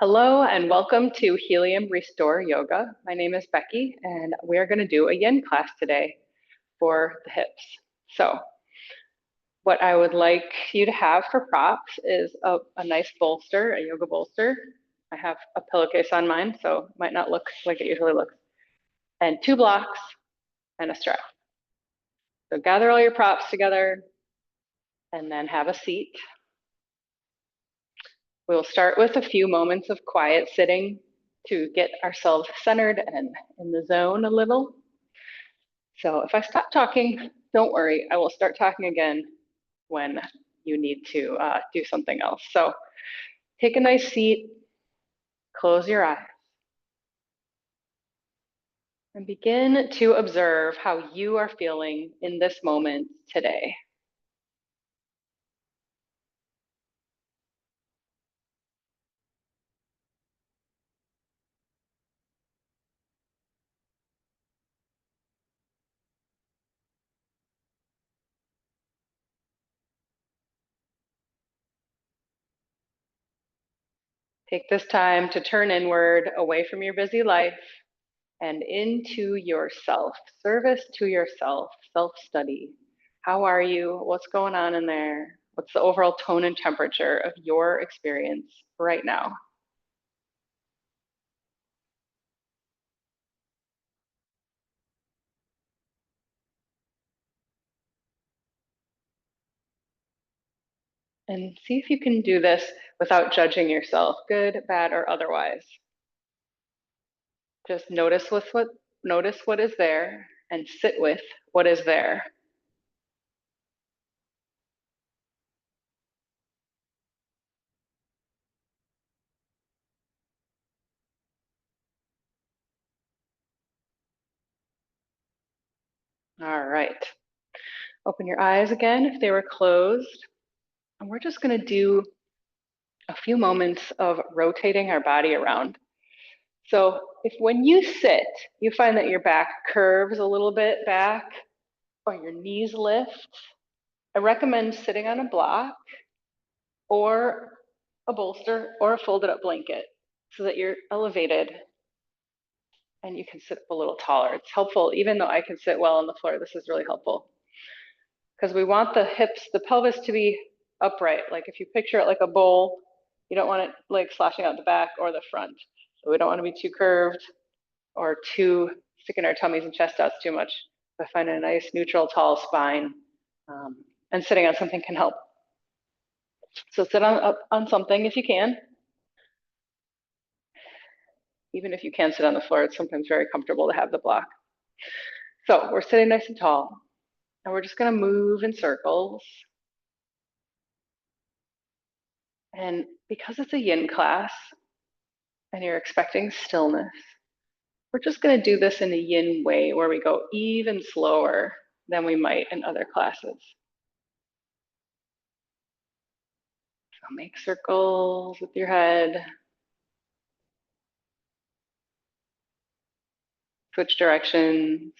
Hello and welcome to Helium Restore Yoga. My name is Becky and we're going to do a yin class today for the hips. So what I would like you to have for props is a nice bolster, a yoga bolster. I have a pillowcase on mine, so it might not look like it usually looks. And 2 blocks and a strap. So gather all your props together and then have a seat. We'll start with a few moments of quiet sitting to get ourselves centered and in the zone a little. So if I stop talking, don't worry, I will start talking again when you need to do something else. So take a nice seat, close your eyes, and begin to observe how you are feeling in this moment today. Take this time to turn inward, away from your busy life, and into yourself, service to yourself, self-study. How are you? What's going on in there? What's the overall tone and temperature of your experience right now? And see if you can do this without judging yourself, good, bad, or otherwise. Just notice what is there and sit with what is there. All right. Open your eyes again if they were closed. And we're just going to do a few moments of rotating our body around. So if when you sit, you find that your back curves a little bit back or your knees lift, I recommend sitting on a block or a bolster or a folded up blanket so that you're elevated and you can sit up a little taller. It's helpful, even though I can sit well on the floor, this is really helpful because we want the hips, the pelvis to be upright. Like if you picture it like a bowl, you don't want it like slashing out the back or the front. So we don't want to be too curved or too sticking our tummies and chest outs too much. But finding a nice neutral tall spine and sitting on something can help. So sit up on something if you can. Even if you can't sit on the floor, it's sometimes very comfortable to have the block. So we're sitting nice and tall, and we're just going to move in circles. And because it's a yin class and you're expecting stillness, we're just going to do this in a yin way where we go even slower than we might in other classes. So make circles with your head. Switch directions.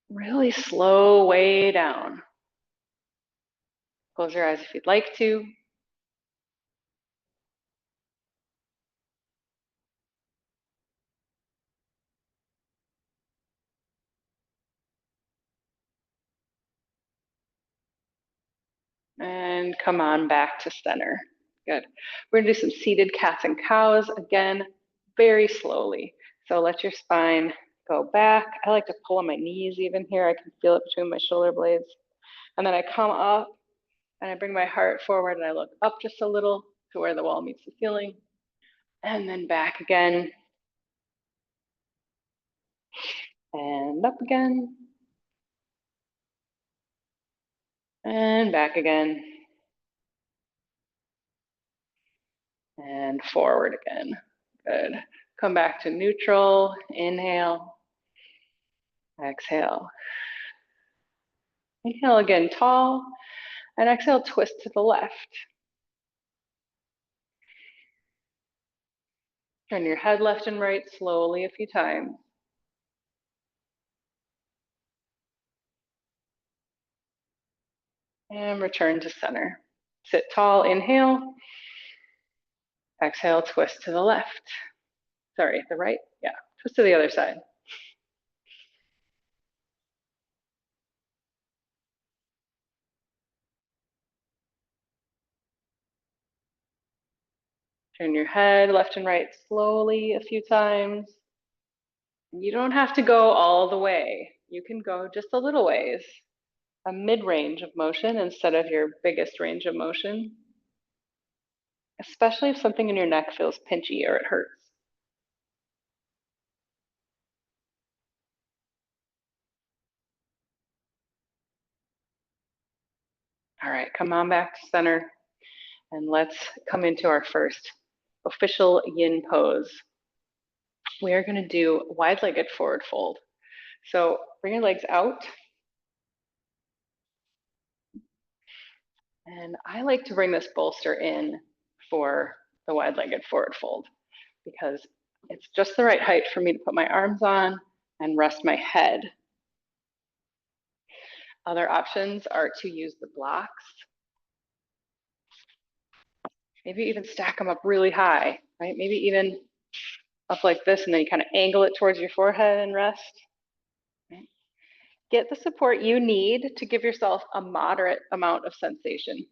Really slow way down. Close your eyes if you'd like to. And come on back to center. Good. We're gonna do some seated cats and cows, again, very slowly. So let your spine go back. I like to pull on my knees even here. I can feel it between my shoulder blades. And then I come up and I bring my heart forward and I look up just a little to where the wall meets the ceiling. And then back again. And up again. And back again. And forward again. Good. Come back to neutral. Inhale. Exhale. Inhale again, tall. And exhale, twist to the left. Turn your head left and right slowly a few times. And return to center. Sit tall, inhale. Exhale, twist to the left. Sorry, the right. Yeah, twist to the other side. Turn your head left and right slowly a few times. You don't have to go all the way. You can go just a little ways, a mid-range of motion instead of your biggest range of motion, especially if something in your neck feels pinchy or it hurts. All right, come on back to center and let's come into our first official yin pose. We are going to do wide-legged forward fold. So bring your legs out. And I like to bring this bolster in for the wide-legged forward fold because it's just the right height for me to put my arms on and rest my head. Other options are to use the blocks. Maybe even stack them up really high, right? Maybe even up like this, and then you kind of angle it towards your forehead and rest. Right? Get the support you need to give yourself a moderate amount of sensation.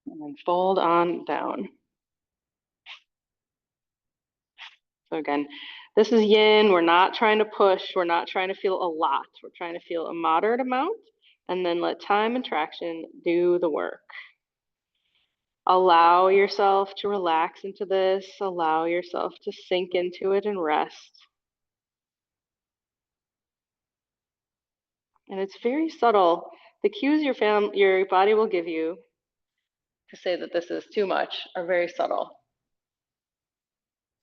And then fold on down. So again, this is yin. We're not trying to push. We're not trying to feel a lot. We're trying to feel a moderate amount and then let time and traction do the work. Allow yourself to relax into this. Allow yourself to sink into it and rest. And it's very subtle. The cues your body will give you to say that this is too much are very subtle.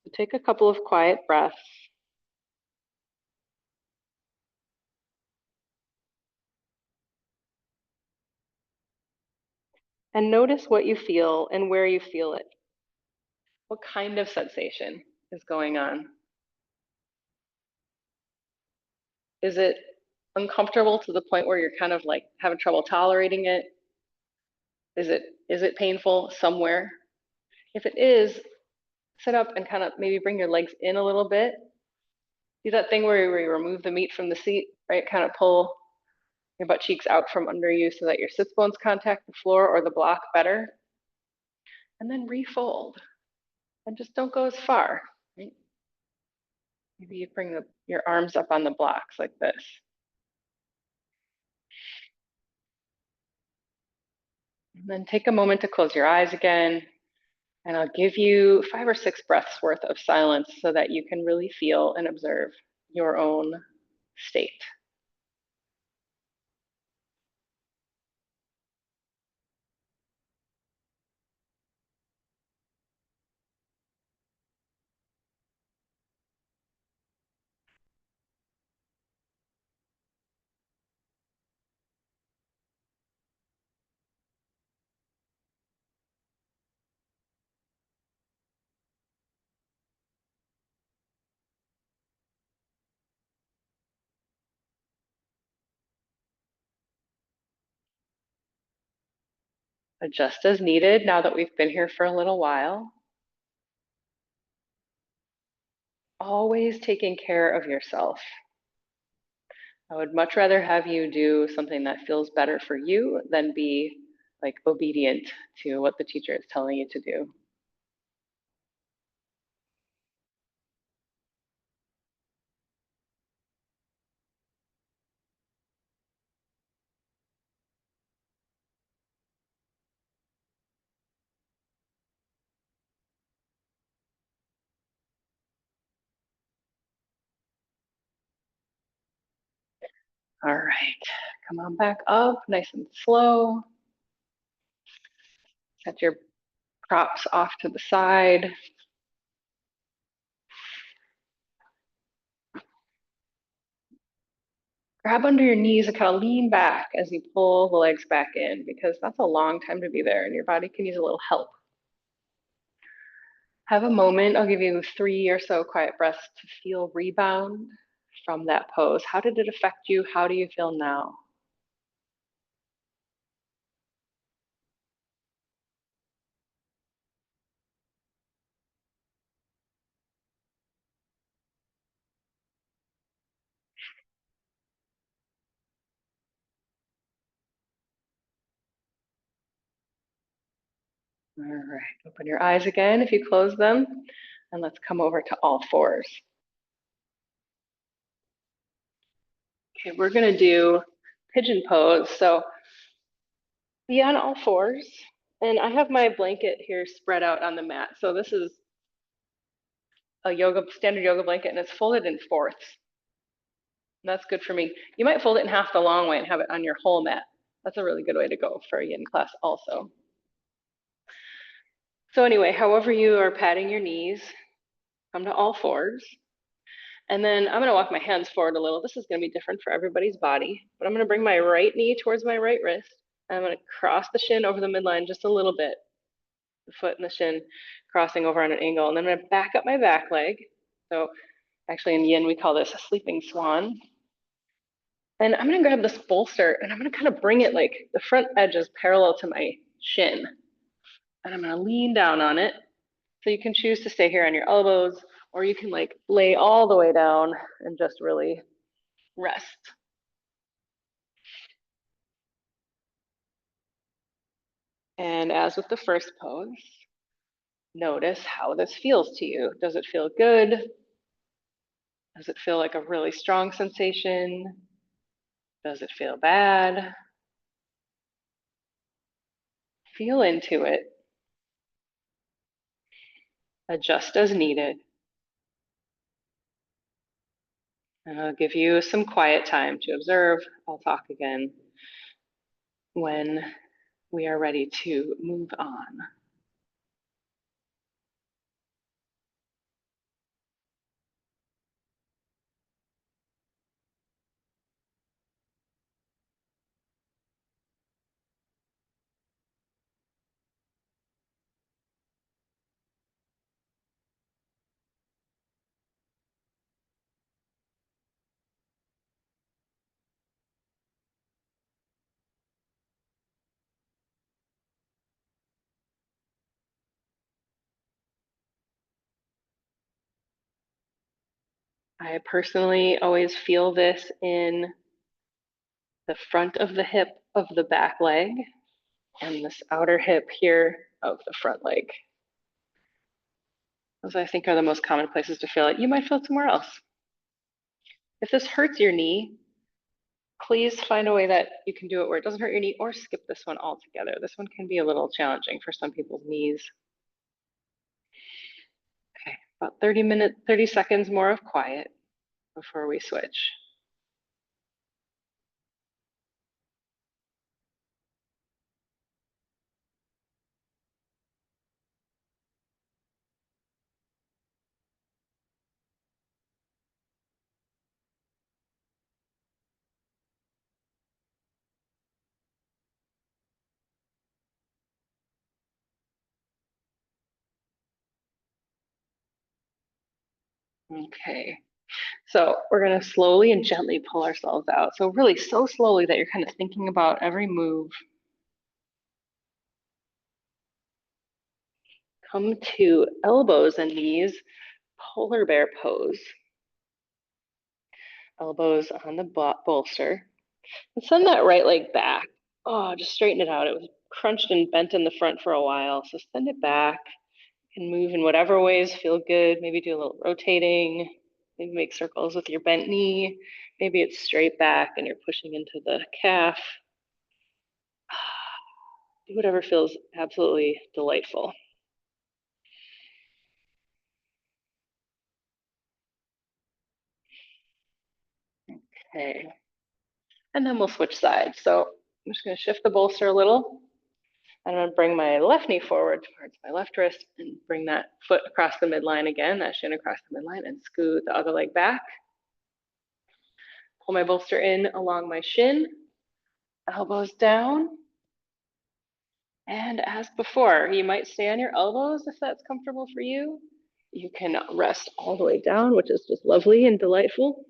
So take a couple of quiet breaths. And notice what you feel and where you feel it. What kind of sensation is going on? Is it uncomfortable to the point where you're kind of like having trouble tolerating it? Is it painful somewhere? If it is, sit up and kind of maybe bring your legs in a little bit. Do that thing where you remove the meat from the seat, right? Kind of pull your butt cheeks out from under you so that your sits bones contact the floor or the block better. And then refold. And just don't go as far, right? Maybe you bring your arms up on the blocks like this. And then take a moment to close your eyes again. And I'll give you 5 or 6 breaths worth of silence so that you can really feel and observe your own state. Adjust as needed now that we've been here for a little while. Always taking care of yourself. I would much rather have you do something that feels better for you than be like obedient to what the teacher is telling you to do. All right, come on back up, nice and slow. Set your props off to the side. Grab under your knees and kind of lean back as you pull the legs back in because that's a long time to be there and your body can use a little help. Have a moment. I'll give you 3 or so quiet breaths to feel rebound from that pose. How did it affect you? How do you feel now? All right, open your eyes again if you close them, and let's come over to all fours. Okay, we're gonna do pigeon pose. So be on all fours, and I have my blanket here spread out on the mat. So this is a standard yoga blanket, and it's folded in fourths. And that's good for me. You might fold it in half the long way and have it on your whole mat. That's a really good way to go for a yin class also. So anyway, however you are patting your knees, come to all fours. And then I'm gonna walk my hands forward a little. This is gonna be different for everybody's body, but I'm gonna bring my right knee towards my right wrist. I'm gonna cross the shin over the midline just a little bit, the foot and the shin crossing over on an angle. And then I'm gonna back up my back leg. So actually in yin, we call this a sleeping swan. And I'm gonna grab this bolster and I'm gonna kind of bring it like the front edge is parallel to my shin. And I'm gonna lean down on it. So you can choose to stay here on your elbows, or you can like lay all the way down and just really rest. And as with the first pose, notice how this feels to you. Does it feel good? Does it feel like a really strong sensation? Does it feel bad? Feel into it. Adjust as needed. And I'll give you some quiet time to observe. I'll talk again when we are ready to move on. I personally always feel this in the front of the hip of the back leg and this outer hip here of the front leg. Those I think are the most common places to feel it. You might feel it somewhere else. If this hurts your knee, please find a way that you can do it where it doesn't hurt your knee, or skip this one altogether. This one can be a little challenging for some people's knees. Okay, about 30 seconds more of quiet before we switch. Okay, so we're gonna slowly and gently pull ourselves out. So really so slowly that you're kind of thinking about every move. Come to elbows and knees, polar bear pose. Elbows on the bolster. And send that right leg back. Oh, just straighten it out. It was crunched and bent in the front for a while. So send it back and move in whatever ways feel good. Maybe do a little rotating. Maybe make circles with your bent knee. Maybe it's straight back and you're pushing into the calf. Do whatever feels absolutely delightful. Okay. And then we'll switch sides. So I'm just going to shift the bolster a little. I'm going to bring my left knee forward towards my left wrist and bring that foot across the midline again, that shin across the midline, and scoot the other leg back. Pull my bolster in along my shin, elbows down. And as before, you might stay on your elbows if that's comfortable for you. You can rest all the way down, which is just lovely and delightful.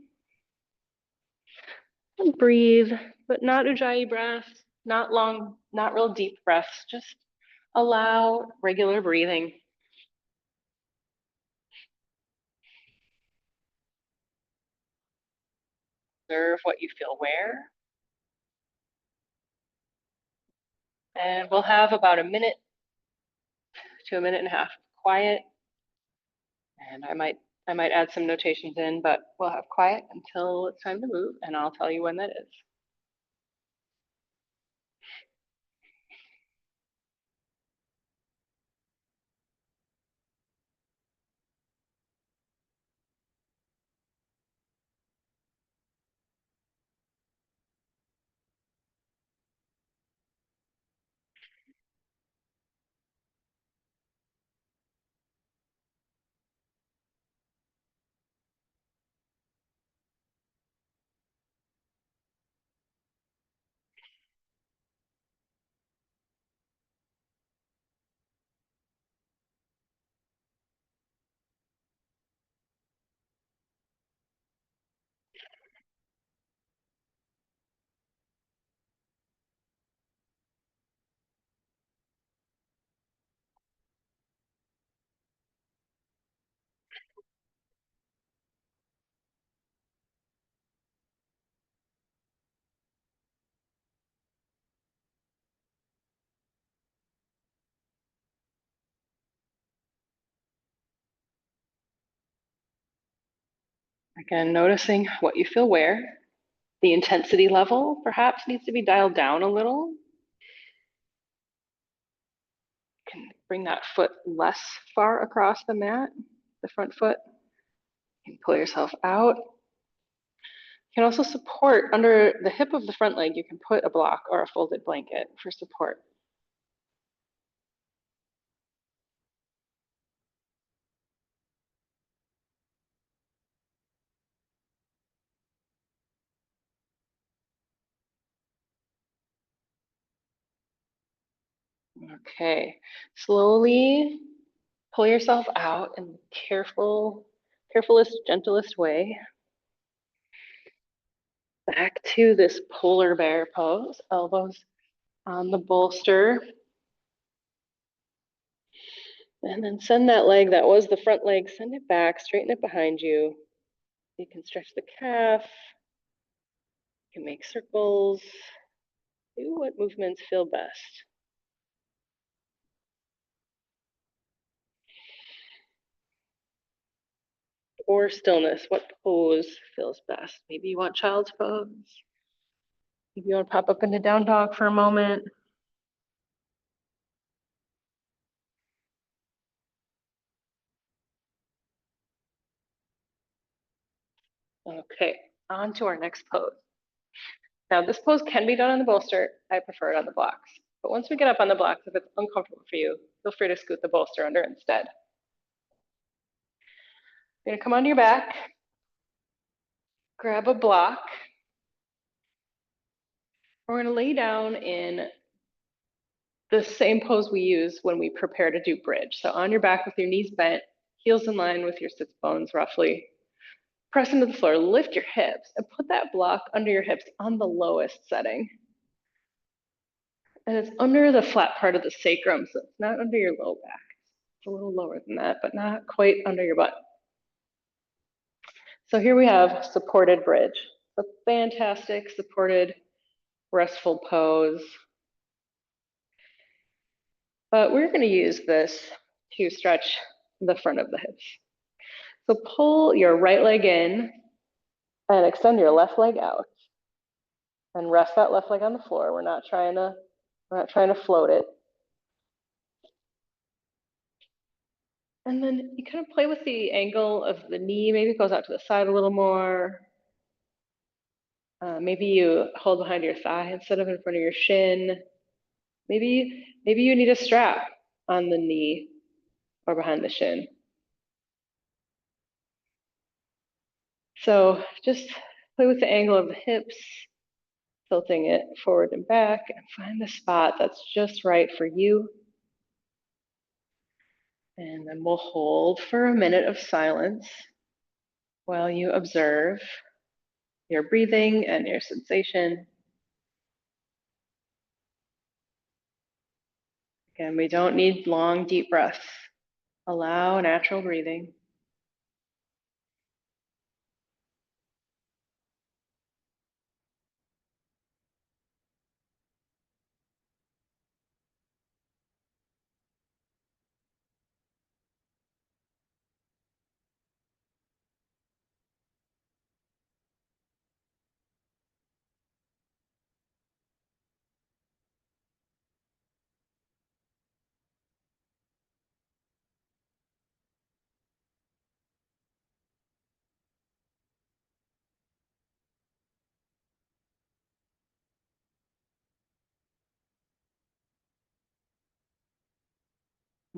And breathe, but not ujjayi breaths, not long, not real deep breaths. Just allow regular breathing. Observe what you feel where. And we'll have about a minute to a minute and a half of quiet. And I might add some notations in, but we'll have quiet until it's time to move, and I'll tell you when that is. Again, noticing what you feel where. The intensity level perhaps needs to be dialed down a little. You can bring that foot less far across the mat, the front foot. You can pull yourself out. You can also support under the hip of the front leg, you can put a block or a folded blanket for support. Okay, slowly pull yourself out in the carefulest, gentlest way. Back to this polar bear pose, elbows on the bolster. And then send that leg, that was the front leg, send it back, straighten it behind you. You can stretch the calf, you can make circles, do what movements feel best. Or stillness, what pose feels best? Maybe you want child's pose. Maybe you want to pop up into down dog for a moment. Okay, on to our next pose. Now this pose can be done on the bolster. I prefer it on the blocks. But once we get up on the blocks, if it's uncomfortable for you, feel free to scoot the bolster under instead. You're gonna come onto your back, grab a block. We're gonna lay down in the same pose we use when we prepare to do bridge. So on your back with your knees bent, heels in line with your sits bones roughly. Press into the floor, lift your hips, and put that block under your hips on the lowest setting. And it's under the flat part of the sacrum, so it's not under your low back. It's a little lower than that, but not quite under your butt. So here we have supported bridge. A fantastic supported restful pose. But we're going to use this to stretch the front of the hips. So pull your right leg in and extend your left leg out. And rest that left leg on the floor. We're not trying to float it. And then you kind of play with the angle of the knee. Maybe it goes out to the side a little more. Maybe you hold behind your thigh instead of in front of your shin. Maybe you need a strap on the knee or behind the shin. So just play with the angle of the hips, tilting it forward and back, and find the spot that's just right for you. And then we'll hold for a minute of silence while you observe your breathing and your sensation. Again, we don't need long, deep breaths. Allow natural breathing.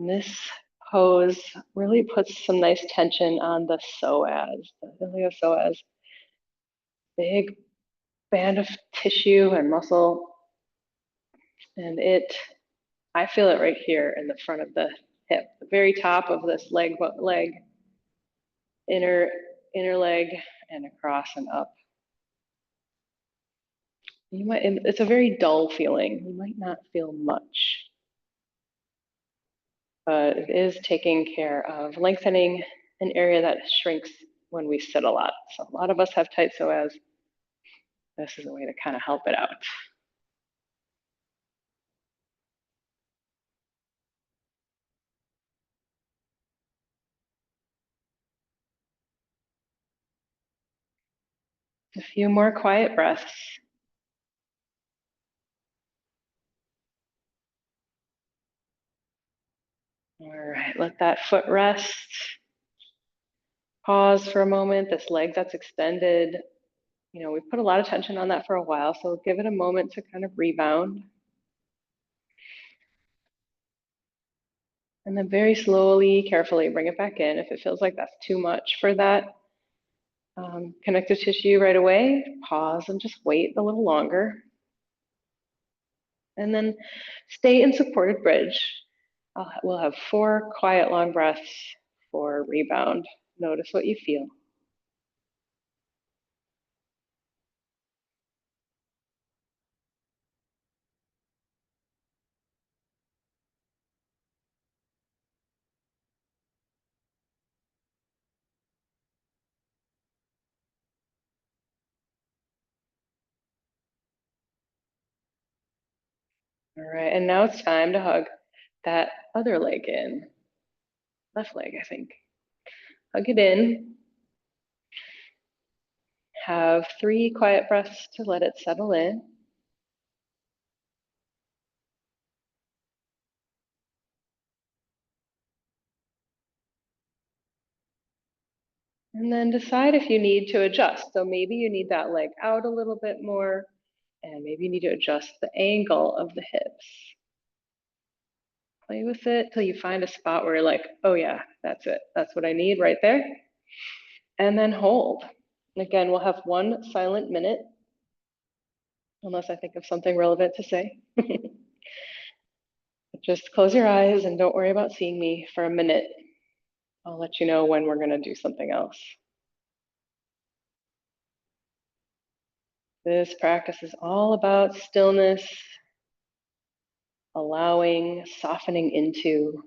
And this pose really puts some nice tension on the psoas, the iliopsoas, big band of tissue and muscle. And I feel it right here in the front of the hip, the very top of this leg, inner leg, and across and up. It's a very dull feeling. You might not feel much, but it is taking care of lengthening an area that shrinks when we sit a lot. So a lot of us have tight psoas. This is a way to kind of help it out. A few more quiet breaths. All right, let that foot rest. Pause for a moment. This leg that's extended, we've put a lot of tension on that for a while, so give it a moment to kind of rebound. And then very slowly, carefully bring it back in. If it feels like that's too much for that connective tissue right away, pause and just wait a little longer. And then stay in supported bridge. We'll have 4 quiet long breaths for rebound. Notice what you feel. All right, and now it's time to hug that other leg in. Left leg, I think. Hug it in. Have 3 quiet breaths to let it settle in. And then decide if you need to adjust. So maybe you need that leg out a little bit more, and maybe you need to adjust the angle of the hips. Play with it till you find a spot where you're like, oh yeah, that's it. That's what I need right there. And then hold. And again, we'll have 1 silent minute, unless I think of something relevant to say. Just close your eyes and don't worry about seeing me for a minute. I'll let you know when we're going to do something else. This practice is all about stillness, allowing, softening into.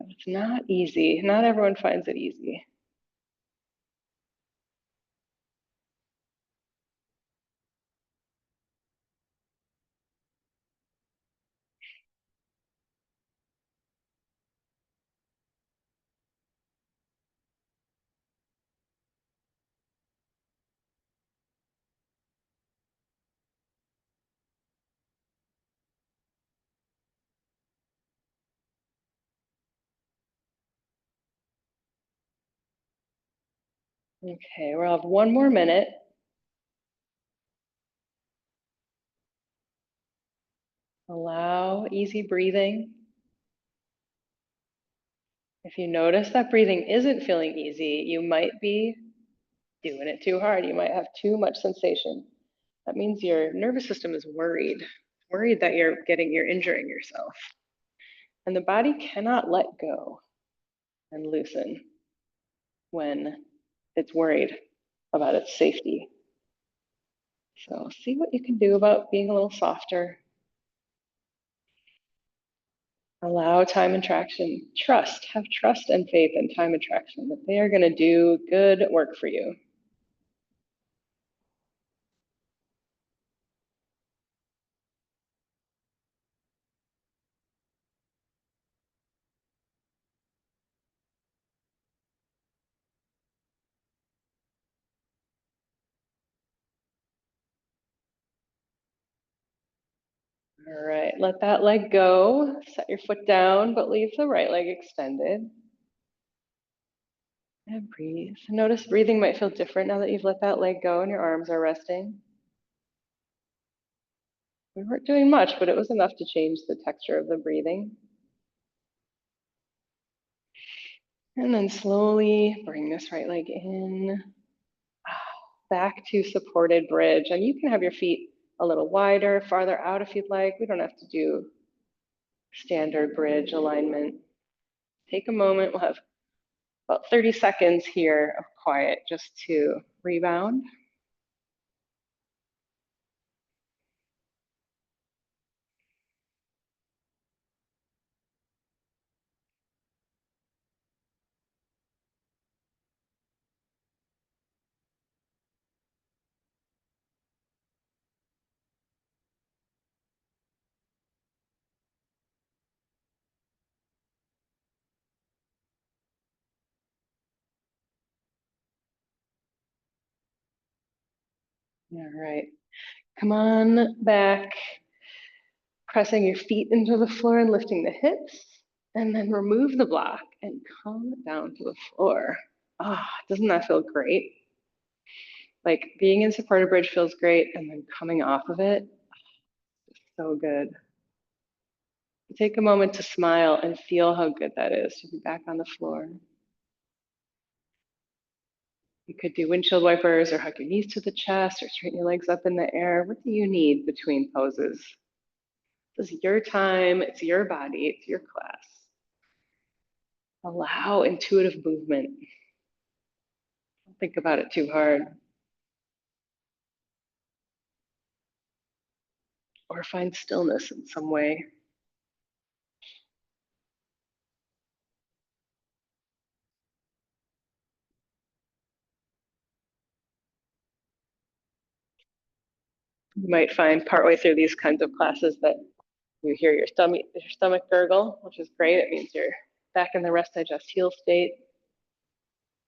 It's not easy. Not everyone finds it easy. Okay, we'll have 1 more minute. Allow easy breathing. If you notice that breathing isn't feeling easy, you might be doing it too hard. You might have too much sensation. That means your nervous system is worried that you're injuring yourself. And the body cannot let go and loosen when it's worried about its safety. So see what you can do about being a little softer. Allow time and traction. Have trust and faith in time and traction that they are going to do good work for you. All right, let that leg go. Set your foot down, but leave the right leg extended. And breathe. Notice breathing might feel different now that you've let that leg go and your arms are resting. We weren't doing much, but it was enough to change the texture of the breathing. And then slowly bring this right leg in, back to supported bridge. And you can have your feet a little wider, farther out if you'd like. We don't have to do standard bridge alignment. Take a moment. We'll have about 30 seconds here of quiet just to rebound. All right, come on back, pressing your feet into the floor and lifting the hips, and then remove the block and come down to the floor. Doesn't that feel great? Like being in supported bridge feels great, and then coming off of it, so good. Take a moment to smile and feel how good that is to be back on the floor. You could do windshield wipers or hug your knees to the chest or straighten your legs up in the air. What do you need between poses? This is your time, it's your body, it's your class. Allow intuitive movement. Don't think about it too hard. Or find stillness in some way. You might find partway through these kinds of classes that you hear your stomach gurgle, which is great. It means you're back in the rest, digest, heal state.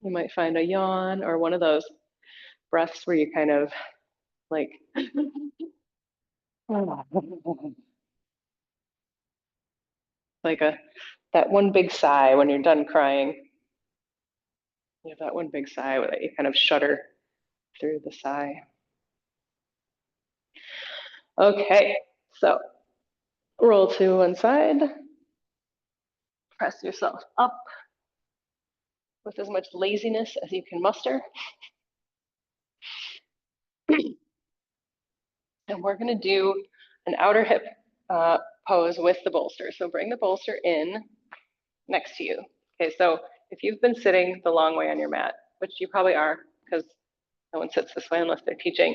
You might find a yawn or one of those breaths where you kind of like like that one big sigh when you're done crying. You have that one big sigh where you kind of shudder through the sigh. Okay, so roll to one side, press yourself up with as much laziness as you can muster. And we're gonna do an outer hip pose with the bolster. So bring the bolster in next to you. Okay, so if you've been sitting the long way on your mat, which you probably are because no one sits this way unless they're teaching,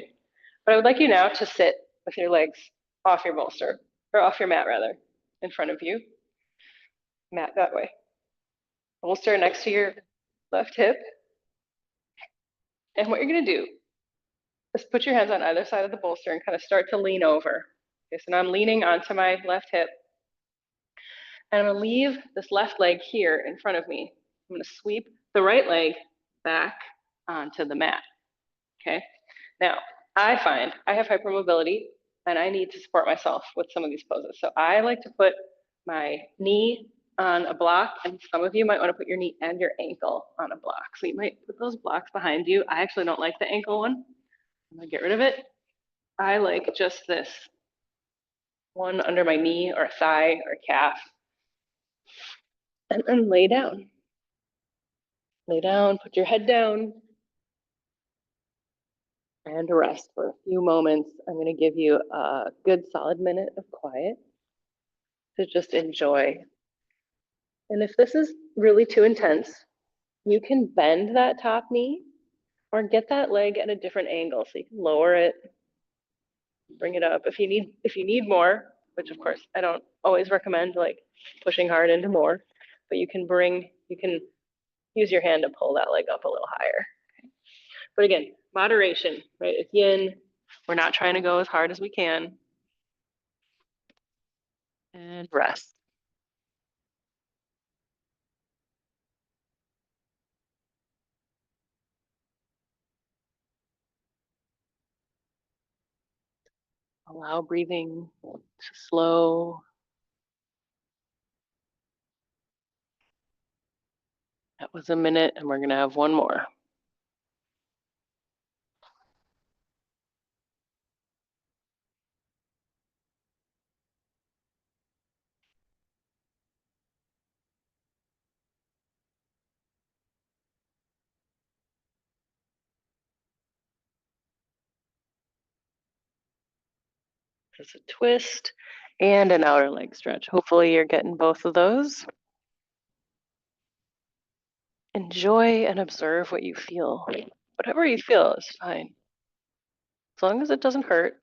but I would like you now to sit with your legs off your bolster, or off your mat rather, in front of you, mat that way. Bolster next to your left hip. And what you're gonna do is put your hands on either side of the bolster and kind of start to lean over. Okay, so now I'm leaning onto my left hip. And I'm gonna leave this left leg here in front of me. I'm gonna sweep the right leg back onto the mat, okay? Now, I find I have hypermobility and I need to support myself with some of these poses. So I like to put my knee on a block, and some of you might wanna put your knee and your ankle on a block. So you might put those blocks behind you. I actually don't like the ankle one. I'm gonna get rid of it. I like just this one under my knee or thigh or calf. And then lay down. Lay down, put your head down, and rest for a few moments. I'm going to give you a good solid minute of quiet to just enjoy. And if this is really too intense, you can bend that top knee or get that leg at a different angle. So you can lower it, bring it up. If you need more, which of course I don't always recommend like pushing hard into more, but you can use your hand to pull that leg up a little higher. But again, moderation, right? It's yin. We're not trying to go as hard as we can. And rest. Allow breathing to slow. That was a minute, and we're going to have one more. There's a twist and an outer leg stretch. Hopefully you're getting both of those. Enjoy and observe what you feel. Whatever you feel is fine. As long as it doesn't hurt.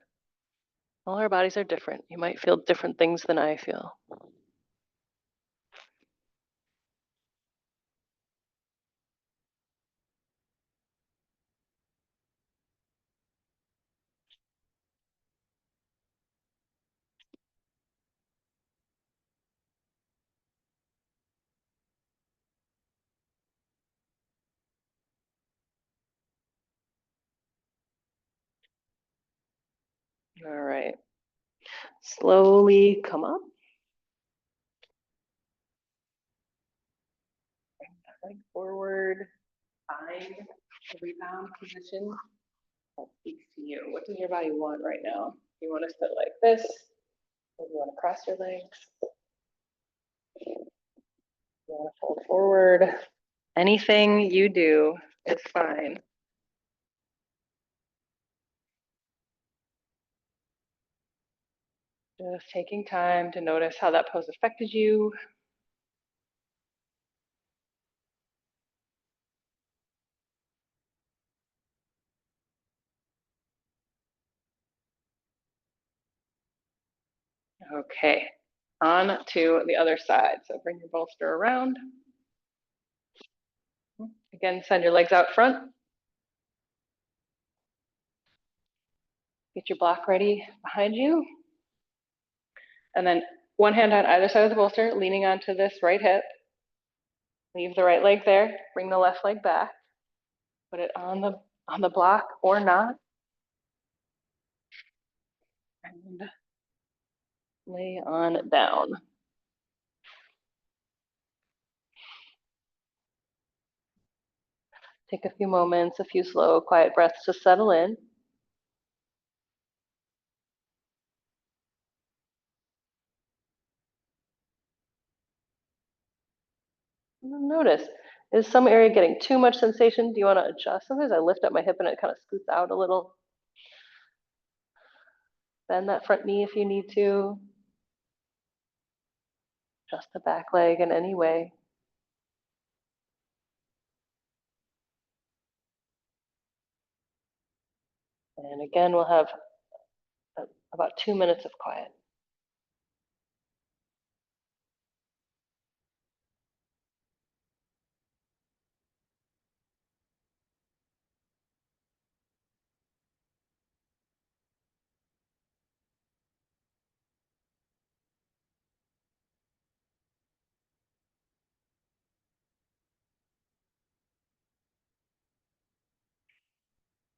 All our bodies are different. You might feel different things than I feel. All right. Slowly come up. Leg forward. Find the rebound position that speaks to you. What does your body want right now? Do you want to sit like this? Or do you want to cross your legs? Do you want to fold forward? Anything you do is fine. Just taking time to notice how that pose affected you. Okay, on to the other side. So bring your bolster around. Again, send your legs out front. Get your block ready behind you. And then one hand on either side of the bolster, leaning onto this right hip. Leave the right leg there. Bring the left leg back. Put it on the block or not. And lay on down. Take a few moments, a few slow, quiet breaths to settle in. Notice, is some area getting too much sensation? Do you want to adjust? Sometimes I lift up my hip and it kind of scoots out a little. Bend that front knee if you need to. Adjust the back leg in any way. And again, we'll have about 2 minutes of quiet.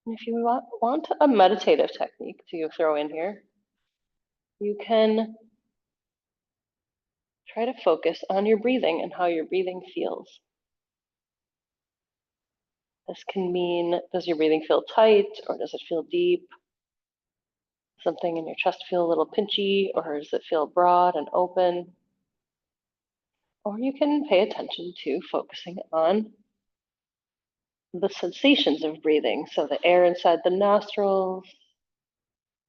And if you want a meditative technique to throw in here, you can try to focus on your breathing and how your breathing feels. This can mean, does your breathing feel tight or does it feel deep? Something in your chest feel a little pinchy, or does it feel broad and open? Or you can pay attention to focusing on the sensations of breathing. So the air inside the nostrils,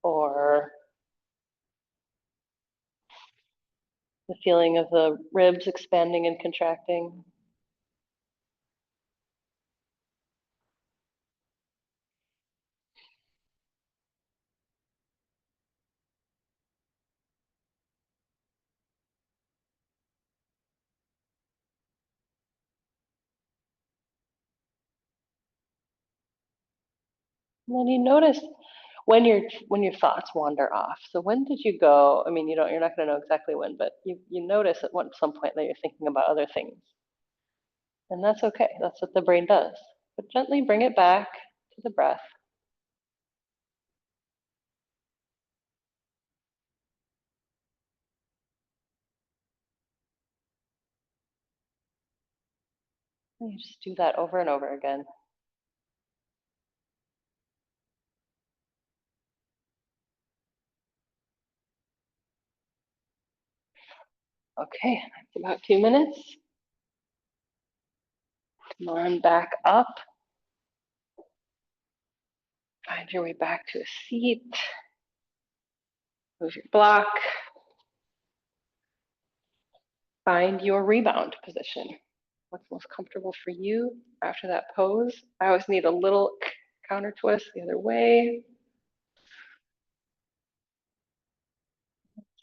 or the feeling of the ribs expanding and contracting. And then you notice when your thoughts wander off. So when did you go? I mean, you're not going to know exactly when, but you notice at some point that you're thinking about other things. And that's okay. That's what the brain does. But gently bring it back to the breath. And you just do that over and over again. Okay, that's about 2 minutes. Come on back up. Find your way back to a seat. Move your block. Find your rebound position. What's most comfortable for you after that pose? I always need a little counter twist the other way.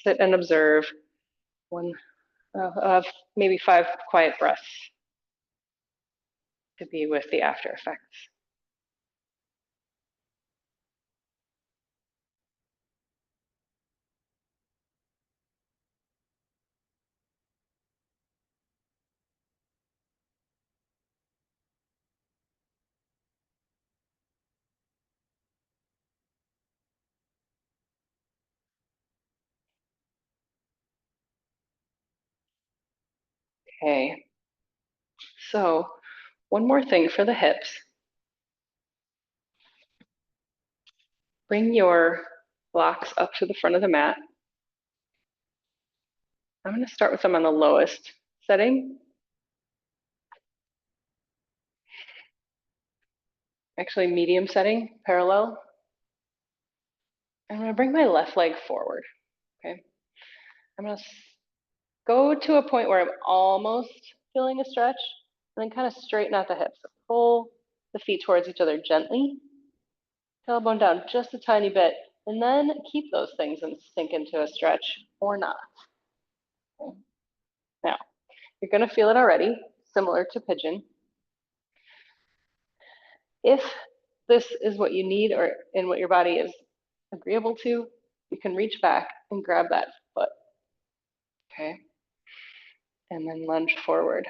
Sit and observe one, maybe 5 quiet breaths to be with the after effects. Okay, so one more thing for the hips. Bring your blocks up to the front of the mat. I'm going to start with them on the lowest setting. Actually, medium setting, parallel. I'm going to bring my left leg forward. Okay, I'm going to go to a point where I'm almost feeling a stretch, and then kind of straighten out the hips. Pull the feet towards each other gently. Tailbone down just a tiny bit, and then keep those things and sink into a stretch or not. Okay. Now, you're going to feel it already, similar to pigeon. If this is what you need or in what your body is agreeable to, you can reach back and grab that foot. Okay. And then lunge forward.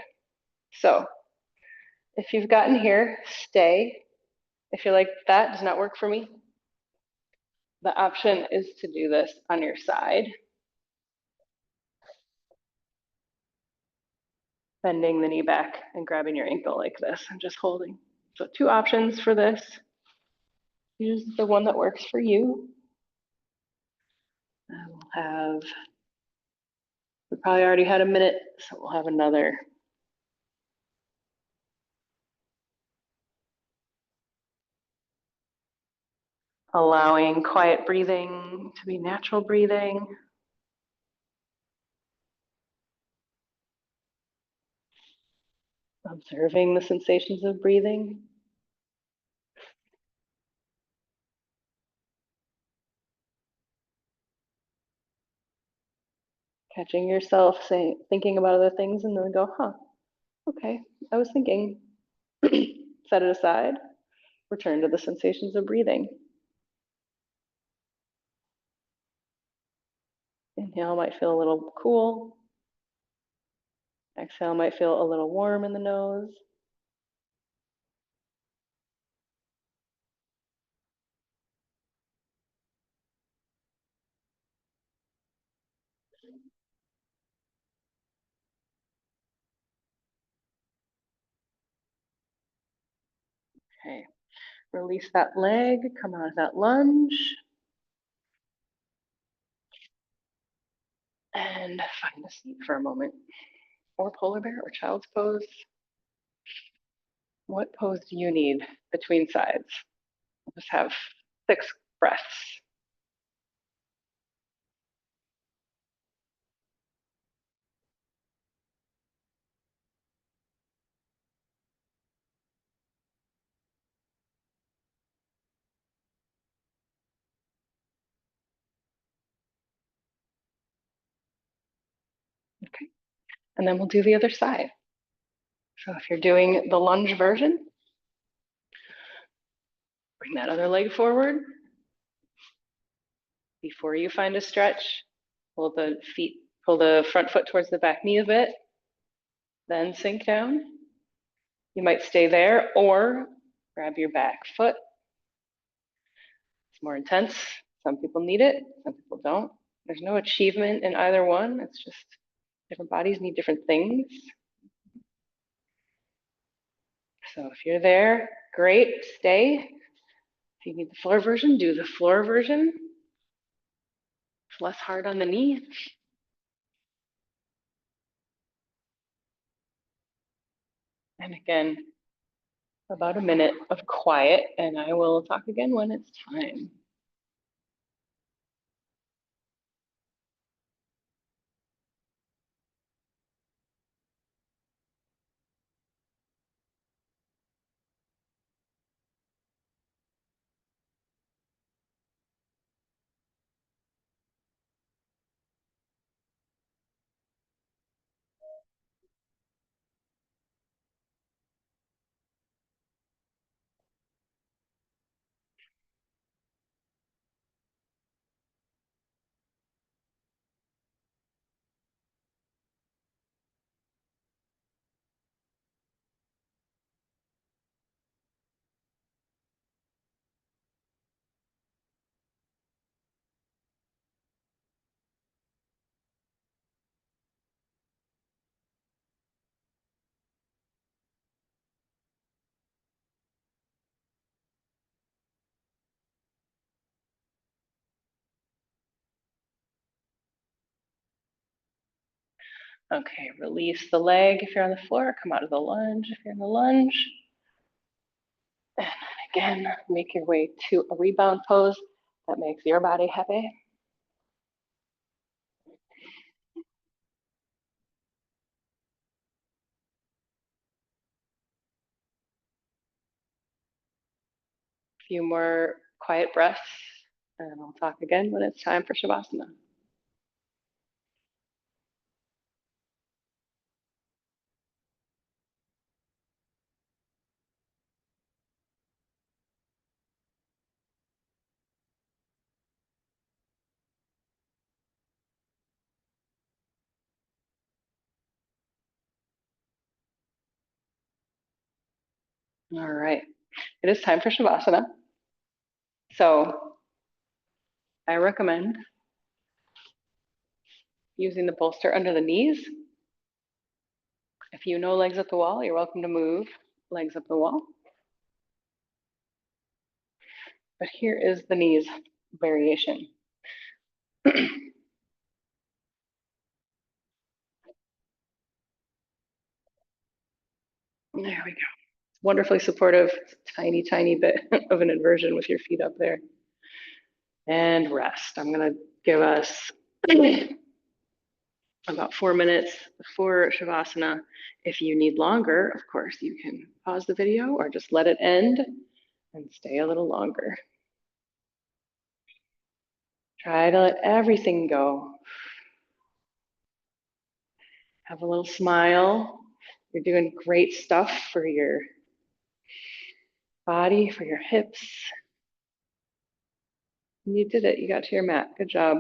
So if you've gotten here, stay. If you're like, that does not work for me, the option is to do this on your side. Bending the knee back and grabbing your ankle like this and just holding. So 2 options for this. Use the one that works for you. We probably already had a minute, so we'll have another. Allowing quiet breathing to be natural breathing. Observing the sensations of breathing. Catching yourself thinking about other things and then go, okay, I was thinking. Set it aside. Return to the sensations of breathing. Inhale might feel a little cool. Exhale might feel a little warm in the nose. Okay, release that leg, come out of that lunge. And find a seat for a moment. Or polar bear or child's pose. What pose do you need between sides? Just have 6 breaths. Okay, and then we'll do the other side. So if you're doing the lunge version, bring that other leg forward. Before you find a stretch, pull the front foot towards the back knee a bit, then sink down. You might stay there or grab your back foot. It's more intense. Some people need it, some people don't. There's no achievement in either one. It's just different bodies need different things. So if you're there, great, stay. If you need the floor version, do the floor version. It's less hard on the knee. And again, about a minute of quiet, and I will talk again when it's time. Okay, release the leg if you're on the floor, come out of the lunge if you're in the lunge. And again, make your way to a rebound pose that makes your body happy. A few more quiet breaths, and I'll talk again when it's time for Shavasana. All right, it is time for Shavasana. So I recommend using the bolster under the knees. If you know legs up the wall, you're welcome to move legs up the wall. But here is the knees variation. There we go. Wonderfully supportive, tiny, tiny bit of an inversion with your feet up there. And rest. I'm going to give us about 4 minutes for Shavasana. If you need longer, of course, you can pause the video or just let it end and stay a little longer. Try to let everything go. Have a little smile. You're doing great stuff for your body, for your hips. You did it. You got to your mat. Good job.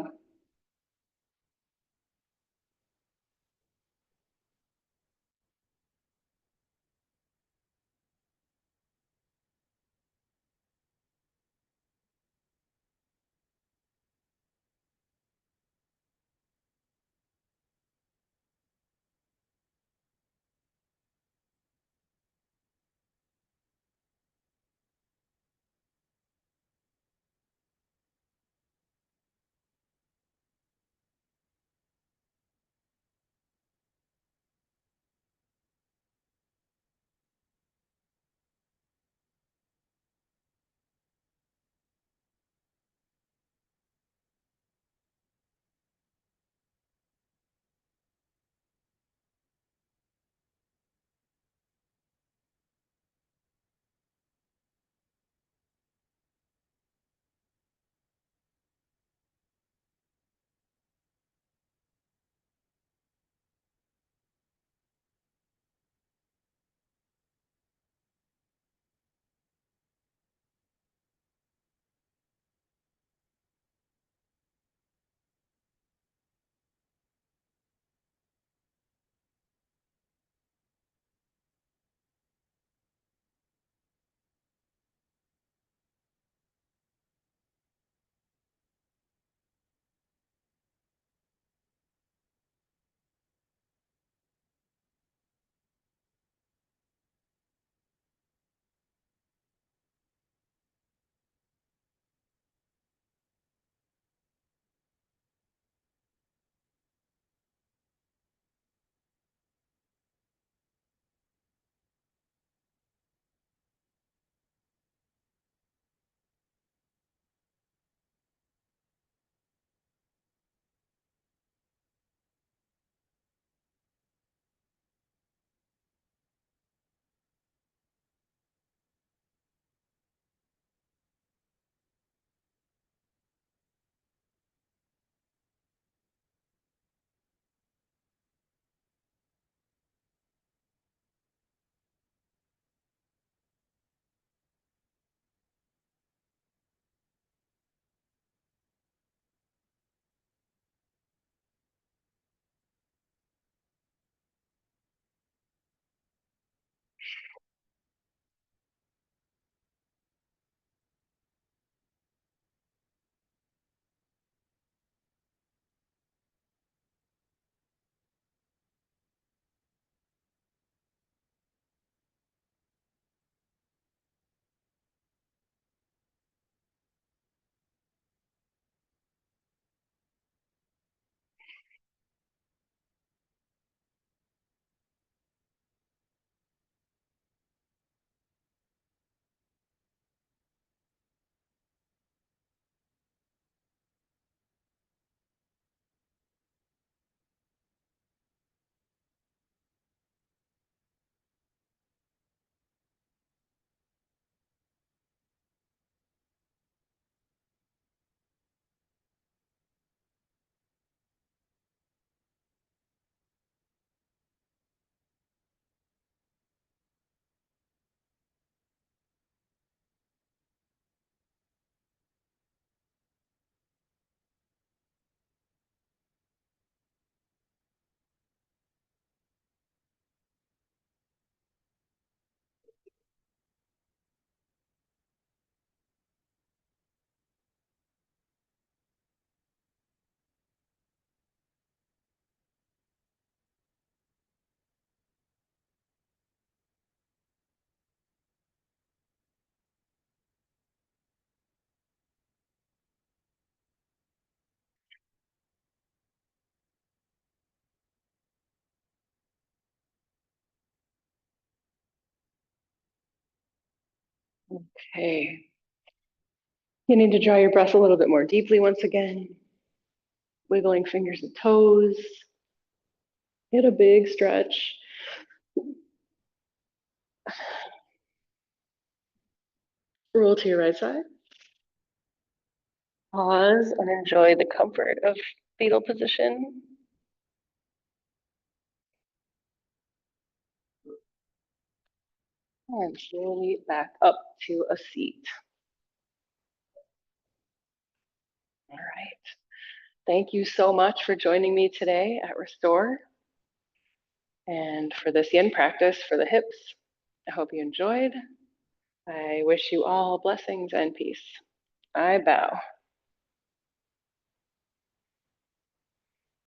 Okay. You need to draw your breath a little bit more deeply once again. Wiggling fingers and toes. Get a big stretch. Roll to your right side. Pause and enjoy the comfort of fetal position. And slowly back up to a seat. All right. Thank you so much for joining me today at Restore and for this yin practice for the hips. I hope you enjoyed. I wish you all blessings and peace. I bow.